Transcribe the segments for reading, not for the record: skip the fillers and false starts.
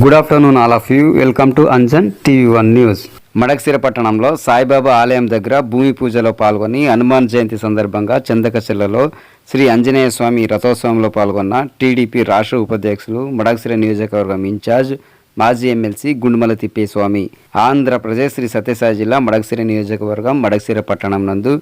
Good afternoon all of you. Welcome to Anjan TV one news. Madakasira పట్టణంలో సాయిబాబా ఆలయం దగ్గర భూమి పూజలో పాల్గొని హనుమాన్ జయంతి సందర్భంగా చందకచెర్లలో శ్రీ ఆంజనేయ స్వామి రథోత్సవంలో పాల్గొన్న టీడీపీ రాష్ట్ర ఉపాధ్యక్షులు మడకశిర నియోజకవర్గం ఇన్ఛార్జ్ మాజీ ఎమ్మెల్సీ గుండుమల తిప్పేస్వామి. ఆంధ్రప్రదేశ్ శ్రీ సత్యసాయి జిల్లా మడకశిర నియోజకవర్గం మడకశిర పట్టణం నందు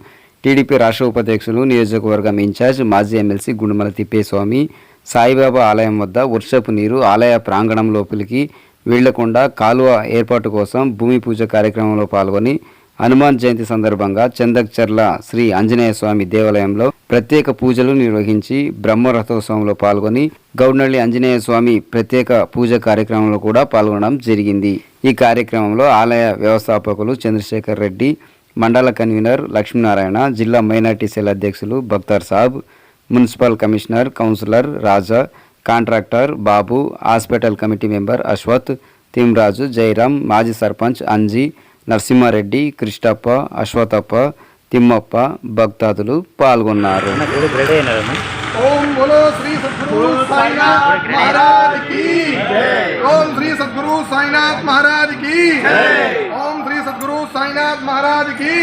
టీడీపీ రాష్ట్ర ఉపాధ్యక్షులు నియోజకవర్గం ఇన్ఛార్జ్ మాజీ ఎమ్మెల్సీ గుండుమల తిప్పేస్వామి సాయిబాబా ఆలయం వద్ద వర్షపు నీరు ఆలయ ప్రాంగణం లోపలికి వెళ్లకుండా కాలువ ఏర్పాటు కోసం భూమి పూజ కార్యక్రమంలో పాల్గొని హనుమాన్ జయంతి సందర్భంగా చందకచెర్ల శ్రీ ఆంజనేయ స్వామి దేవాలయంలో ప్రత్యేక పూజలు నిర్వహించి బ్రహ్మరథోత్సవంలో పాల్గొని గౌడ్నల్లి ఆంజనేయ స్వామి ప్రత్యేక పూజ కార్యక్రమంలో కూడా పాల్గొనడం జరిగింది. ఈ కార్యక్రమంలో ఆలయ వ్యవస్థాపకులు చంద్రశేఖర్ రెడ్డి, మండల కన్వీనర్ లక్ష్మీనారాయణ, జిల్లా మైనార్టీ సెల్ అధ్యక్షులు బక్తార్ సాబ్, municipal commissioner councillor Raja, contractor Babu, hospital committee member Ashwath, Timmaraju, Jayaram, మాజీ సర్పంచ్ అంజీ, నరసింహారెడ్డి, కృష్ణప్ప, అశ్వతప్ప, తిమ్మప్ప భక్తాదులు పాల్గొన్నారు. ఓం బోలో శ్రీ సద్గురు సాయినాథ్ మహారాజ్ की ఓం శ్రీ సద్గురు సాయినాథ్ మహారాజ్ की ఓం శ్రీ సద్గురు సాయినాథ్ మహారాజ్ की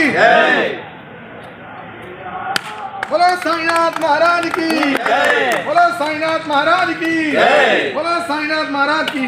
बोलो साईनाथ महाराज की बोलो साईनाथ महाराज की बोलो साईनाथ महाराज की